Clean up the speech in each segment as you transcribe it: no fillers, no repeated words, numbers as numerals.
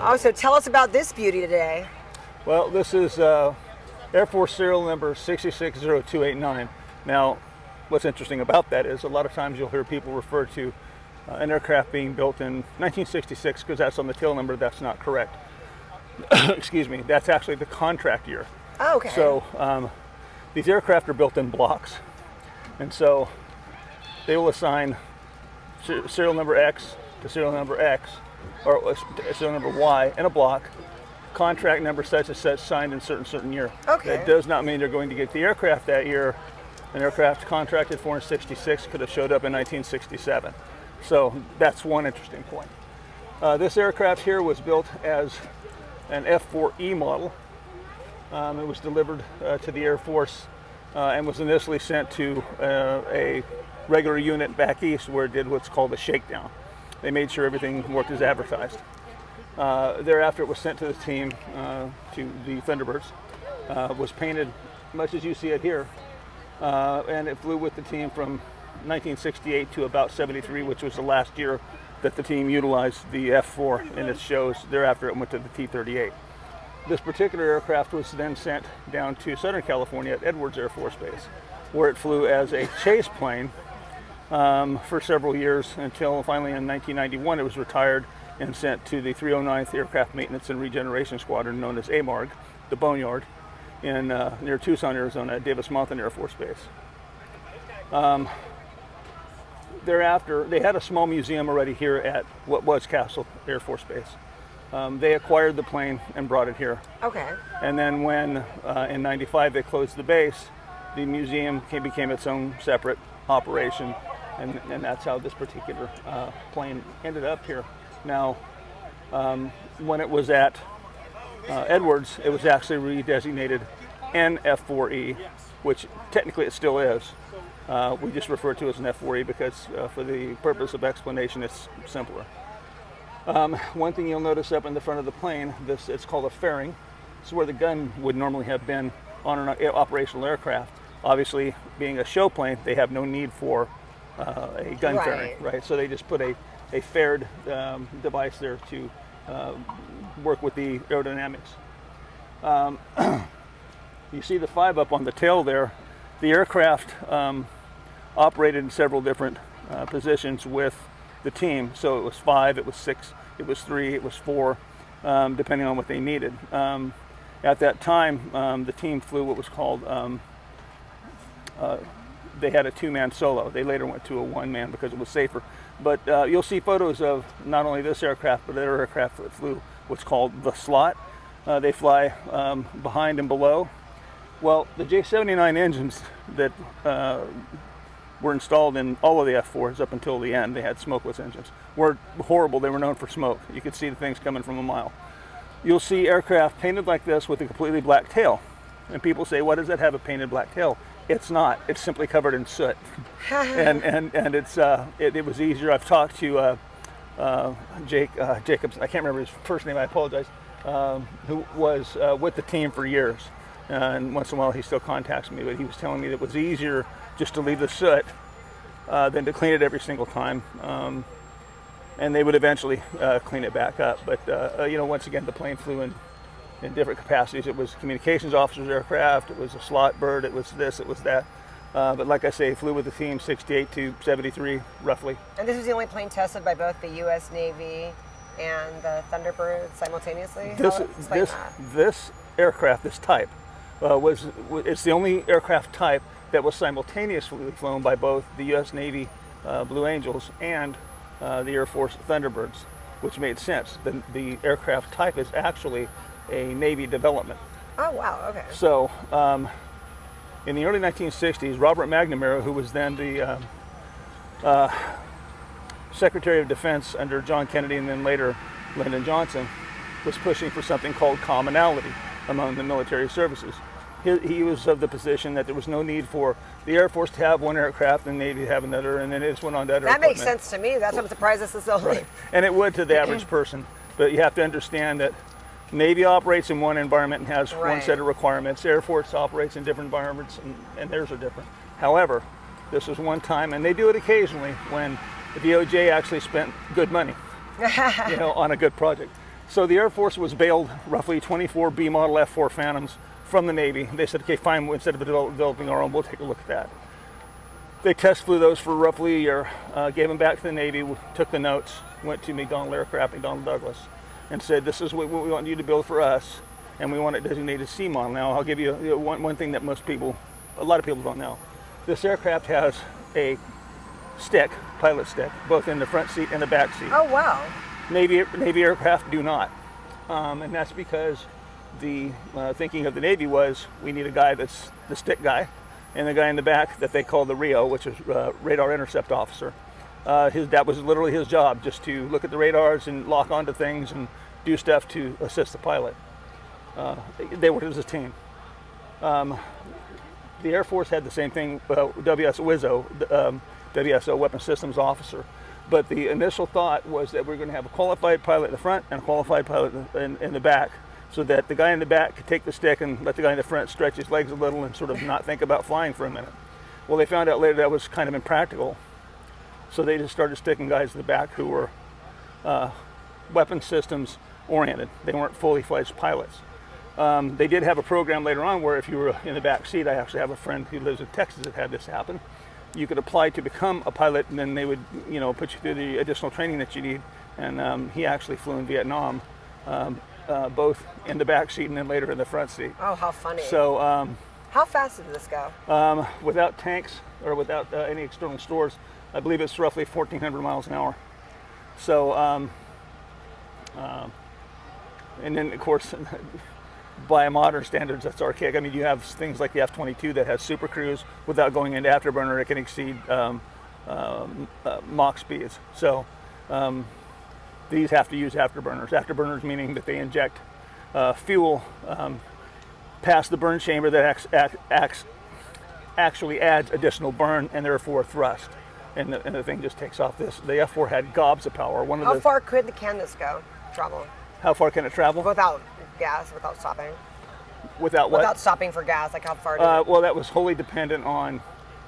Oh, so tell us about this beauty today. Well, this is Air Force serial number 660289. Now, what's interesting about that is a lot of times you'll hear people refer to an aircraft being built in 1966 because that's on the tail number. That's not correct. Excuse me. That's actually the contract year. Oh, okay. So these aircraft are built in blocks, and so they will assign serial number X to serial number X, or serial number Y in a block. Contract number such and such signed in certain year. Okay. That does not mean they're going to get the aircraft that year. An aircraft contracted for in 66 could have showed up in 1967. So that's one interesting point. This aircraft here was built as an F-4E model. It was delivered to the Air Force and was initially sent to a regular unit back east where it did what's called a shakedown. They made sure everything worked as advertised. Thereafter, it was sent to the team, to the Thunderbirds, was painted much as you see it here, and it flew with the team from 1968 to about 73, which was the last year that the team utilized the F-4 in its shows. Thereafter, it went to the T-38. This particular aircraft was then sent down to Southern California at Edwards Air Force Base, where it flew as a chase plane for several years until finally in 1991 it was retired and sent to the 309th Aircraft Maintenance and Regeneration Squadron, known as AMARG, the Boneyard, in near Tucson, Arizona, at Davis-Monthan Air Force Base. Thereafter, they had a small museum already here at what was Castle Air Force Base. They acquired the plane and brought it here. Okay. And then when, in '95, they closed the base, the museum became its own separate operation, and that's how this particular plane ended up here. Now, when it was at Edwards, it was actually redesignated NF4E, which technically it still is. We just refer to it as an F4E because for the purpose of explanation, it's simpler. One thing you'll notice up in the front of the plane, it's called a fairing. This is where the gun would normally have been on an operational aircraft. Obviously, being a show plane, they have no need for a gun fairing, right? So they just put a faired device there to work with the aerodynamics. You see the 5 up on the tail there. The aircraft operated in several different positions with the team. So it was 5, it was 6, it was 3, it was 4, depending on what they needed. At that time, the team flew what was called, they had a 2-man solo. They later went to a 1-man because it was safer. But you'll see photos of not only this aircraft, but other aircraft that flew what's called the slot. They fly behind and below. Well, the J79 engines that were installed in all of the F4s up until the end, they had smokeless engines, were horrible. They were known for smoke. You could see the things coming from a mile. You'll see aircraft painted like this with a completely black tail. And people say, why does that have a painted black tail? It's not. It's simply covered in soot. and it was easier. I've talked to Jacobs, I can't remember his first name, I apologize, who was with the team for years. And once in a while he still contacts me, but he was telling me that it was easier just to leave the soot than to clean it every single time. And they would eventually clean it back up. But once again, the plane flew in different capacities. It was communications officer's aircraft, it was a slot bird, it was this, it was that. But like I say, it flew with the team 68 to 73, roughly. And this was the only plane tested by both the U.S. Navy and the Thunderbirds simultaneously? This aircraft, this type, it's the only aircraft type that was simultaneously flown by both the U.S. Navy Blue Angels and the Air Force Thunderbirds, which made sense. The aircraft type is actually a Navy development. Oh, wow, okay. So, in the early 1960s, Robert McNamara, who was then the Secretary of Defense under John Kennedy and then later Lyndon Johnson, was pushing for something called commonality among the military services. He was of the position that there was no need for the Air Force to have one aircraft and the Navy to have another, and then it just went on to other equipment. That makes sense to me. That's what I'm surprised this is only. Right. And it would to the average person, but you have to understand that Navy operates in one environment and has one set of requirements. Air Force operates in different environments, and theirs are different. However, this was one time, and they do it occasionally, when the DOJ actually spent good money, on a good project. So the Air Force was bailed roughly 24 B model F-4 Phantoms from the Navy. They said, okay, fine, instead of developing our own, we'll take a look at that. They test flew those for roughly a year, gave them back to the Navy, took the notes, went to McDonnell Aircraft, McDonnell Douglas, and said, this is what we want you to build for us, and we want it designated C model. Now, I'll give you one thing that a lot of people don't know. This aircraft has a stick, pilot stick, both in the front seat and the back seat. Oh, wow. Navy aircraft do not. And that's because the thinking of the Navy was, we need a guy that's the stick guy, and the guy in the back that they call the RIO, which is radar intercept officer. That was literally his job, just to look at the radars and lock onto things and do stuff to assist the pilot. They worked as a team. The Air Force had the same thing, WSO, Weapon Systems Officer. But the initial thought was that we're going to have a qualified pilot in the front and a qualified pilot in the back, so that the guy in the back could take the stick and let the guy in the front stretch his legs a little and sort of not think about flying for a minute. Well, they found out later that was kind of impractical. So they just started sticking guys in the back who were weapon systems oriented. They weren't fully fledged pilots. They did have a program later on where if you were in the back seat, I actually have a friend who lives in Texas that had this happen. You could apply to become a pilot, and then they would, put you through the additional training that you need. And he actually flew in Vietnam, both in the back seat and then later in the front seat. Oh, how funny. So, how fast did this go? Without tanks or without any external stores, I believe it's roughly 1,400 miles an hour. So, and then of course, by modern standards, that's archaic. I mean, you have things like the F-22 that has super cruise without going into afterburner. It can exceed Mach speeds. So these have to use afterburners. Afterburners meaning that they inject fuel past the burn chamber that actually adds additional burn and therefore thrust. And the thing just takes off. The F-4 had gobs of power. How far could the canvas travel? How far can it travel? Without gas, without stopping. Without what? Without stopping for gas, like how far? Well, that was wholly dependent on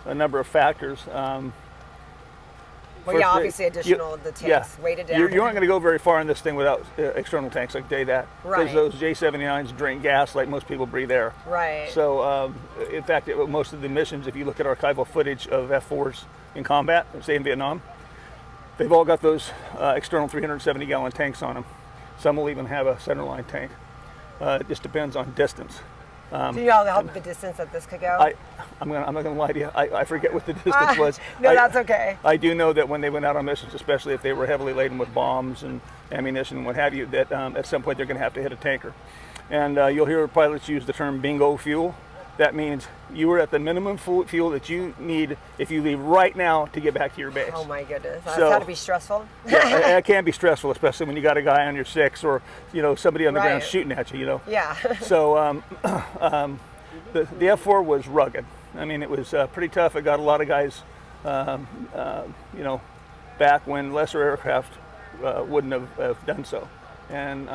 a number of factors. Well, yeah, obviously the tanks weighted down. You aren't going to go very far in this thing without external tanks, I can tell you that. Right. Because those J-79s drink gas like most people breathe air. Right. So, in fact, most of the missions, if you look at archival footage of F-4s in combat, say in Vietnam, they've all got those external 370-gallon tanks on them. Some will even have a centerline tank. It just depends on distance. Do you know the distance that this could go? I'm not going to lie to you. I forget what the distance was. No, that's okay. I do know that when they went out on missions, especially if they were heavily laden with bombs and ammunition and what have you, that at some point they're going to have to hit a tanker. And you'll hear pilots use the term bingo fuel. That means you are at the minimum fuel that you need if you leave right now to get back to your base. Oh my goodness, that's got to be stressful. Yeah, it can be stressful, especially when you got a guy on your six or somebody on the ground shooting at you. Yeah. So the F-4 was rugged. I mean, it was pretty tough. It got a lot of guys, back when lesser aircraft wouldn't have done so. And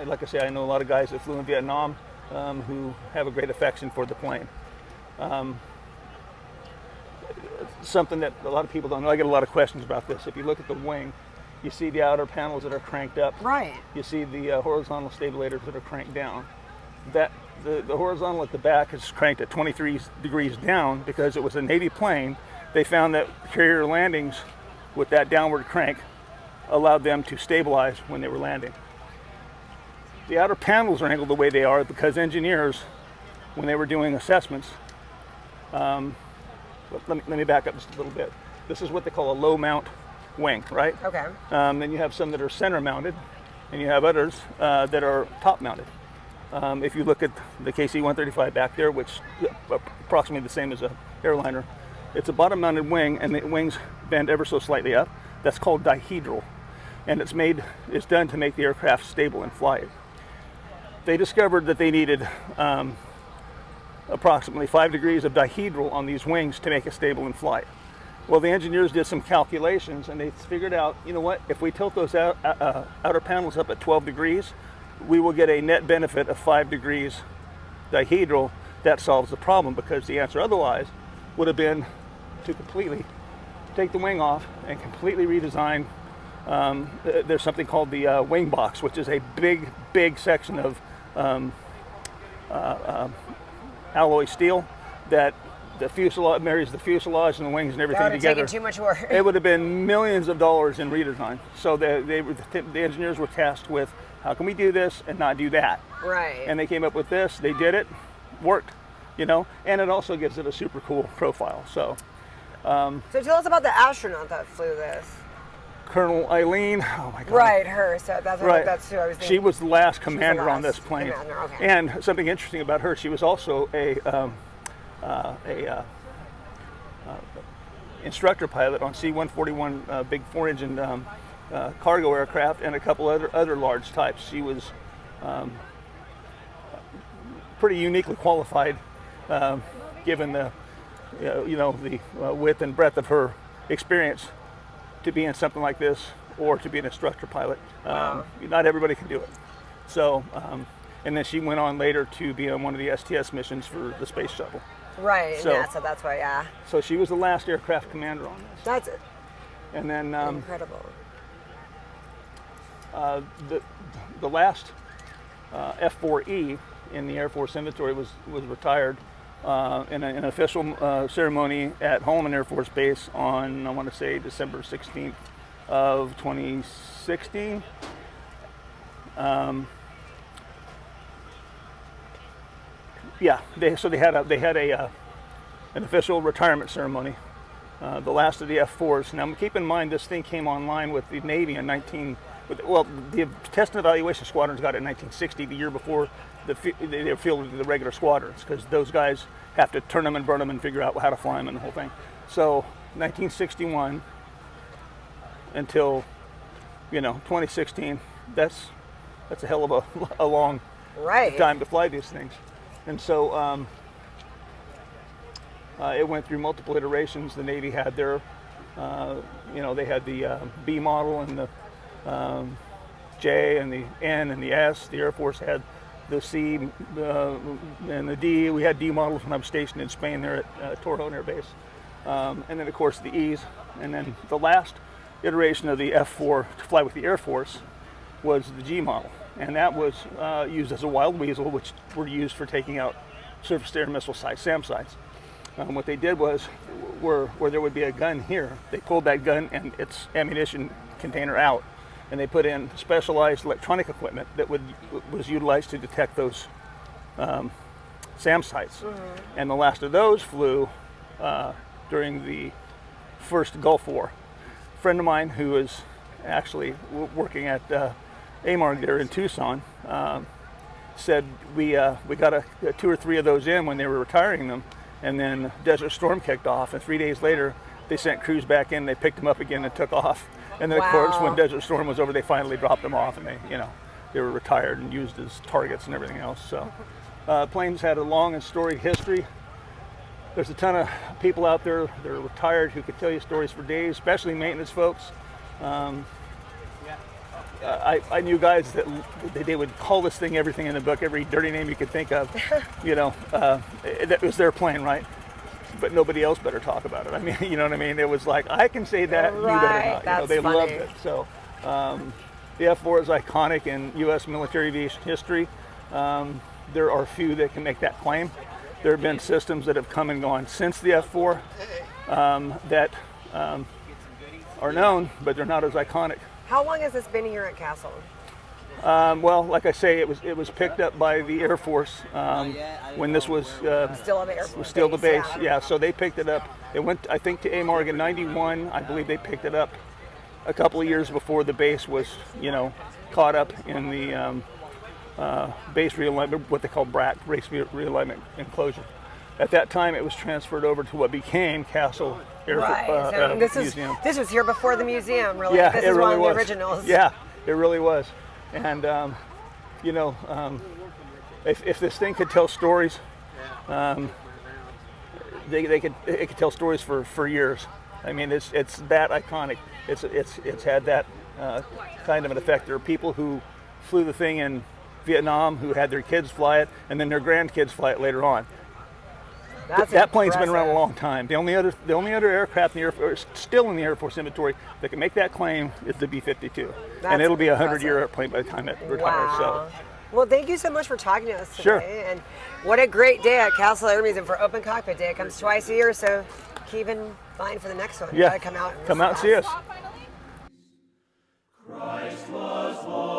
like I say, I know a lot of guys that flew in Vietnam. Who have a great affection for the plane. Something that a lot of people don't know. I get a lot of questions about this. If you look at the wing, you see the outer panels that are cranked up. Right. You see the horizontal stabilators that are cranked down. The horizontal at the back is cranked at 23 degrees down because it was a Navy plane. They found that carrier landings with that downward crank allowed them to stabilize when they were landing. The outer panels are angled the way they are because engineers, when they were doing assessments, let me back up just a little bit. This is what they call a low mount wing, right? Okay. Then you have some that are center mounted, and you have others that are top mounted. If you look at the KC-135 back there, which is approximately the same as an airliner, it's a bottom mounted wing, and the wings bend ever so slightly up. That's called dihedral, and it's done to make the aircraft stable and fly it. They discovered that they needed approximately 5 degrees of dihedral on these wings to make it stable and fly. Well, the engineers did some calculations and they figured out, if we tilt those outer panels up at 12 degrees, we will get a net benefit of 5 degrees dihedral. That solves the problem, because the answer otherwise would have been to completely take the wing off and completely redesign. There's something called the wing box, which is a big section of alloy steel that the fuselage marries the fuselage and the wings and everything That would have together. taken too much work. It would have been millions of dollars in redesign. So the engineers were tasked with, how can we do this and not do that? Right. And they came up with this. They did it, worked, you know, and it also gives it a super cool profile. So So tell us about the astronaut that flew this. Colonel Eileen, oh my God. Right, her. So that's Right. that's who I was thinking. She was the last commander on last this plane. commander, okay. And something interesting about her, she was also a instructor pilot on C-141 big 4-engine cargo aircraft and a couple other large types. She was pretty uniquely qualified, given the the width and breadth of her experience to be in something like this or to be an instructor pilot. Not everybody can do it. So, and then she went on later to be on one of the STS missions for the space shuttle. Right, So- yeah, so that's why, yeah. So she was the last aircraft commander on this. That's And then incredible. the last F-4E in the Air Force inventory was retired in an official ceremony at Holloman Air Force Base on, I want to say, December 16th of 2016. Yeah, they had an official retirement ceremony, the last of the F-4s. Now keep in mind this thing came online with the Navy in the test and evaluation squadrons got it in 1960, the year before they were fielded to the regular squadrons, because those guys have to turn them and burn them and figure out how to fly them and the whole thing. So 1961 until 2016, that's a hell of a long Right. time to fly these things. And so it went through multiple iterations. The Navy had their, they had the B model and the J and the N and the S. The Air Force had the C and the D. We had D models when I was stationed in Spain there at Torrejon Air Base. And then, of course, the E's. And then the last iteration of the F-4 to fly with the Air Force was the G model. And that was used as a wild weasel, which were used for taking out surface-to-air missile sites, SAM sites. What they did was, where there would be a gun here, they pulled that gun and its ammunition container out, and they put in specialized electronic equipment that was utilized to detect those SAM sites. Mm-hmm. And the last of those flew during the first Gulf War. A friend of mine who is actually working at AMARG there in Tucson said we got 2 or 3 of those in when they were retiring them, and then Desert Storm kicked off, and 3 days later they sent crews back in, they picked them up again and took off. And then, of course, when Desert Storm was over, they finally dropped them off, and they were retired and used as targets and everything else. So planes had a long and storied history. There's a ton of people out there that are retired who could tell you stories for days, especially maintenance folks. I knew guys that they would call this thing everything in the book, every dirty name you could think of. That was their plane, right? But nobody else better talk about it. I mean, you know what I mean? It was like, I can say that, right, you better not. That's they funny. loved it. So the F-4 is iconic in U.S. military aviation history. There are few that can make that claim. There have been systems that have come and gone since the F-4 that are known, but they're not as iconic. How long has this been here at Castle? Well, like I say, it was picked up by the Air Force when this was Still on the Air Force was still the base. yeah. Yeah, so they picked it up. It went, I think, to AMARG in '91. I believe they picked it up a couple of years before the base was, caught up in the base realignment, what they call BRAC, base realignment enclosure. At that time, it was transferred over to what became Castle Air Right. So Museum. this was here before the museum, really. Yeah, This it is really one of was. the originals. Yeah, it really was. And if this thing could tell stories, it could tell stories for years. I mean, it's that iconic. It's had that kind of an effect. There are people who flew the thing in Vietnam who had their kids fly it, and then their grandkids fly it later on. That plane's been around a impressive. long time. The only other aircraft in the Air Force, still in the Air Force inventory that can make that claim is the B-52, and it'll be a 100-year airplane by the time it retires. Wow. So, Well, thank you so much for talking to us today. Sure. And what a great day at Castle Air Museum for Open Cockpit Day. It comes twice a year, so keep in mind for the next one. You yeah, gotta come out and come out and see us. Christ was born.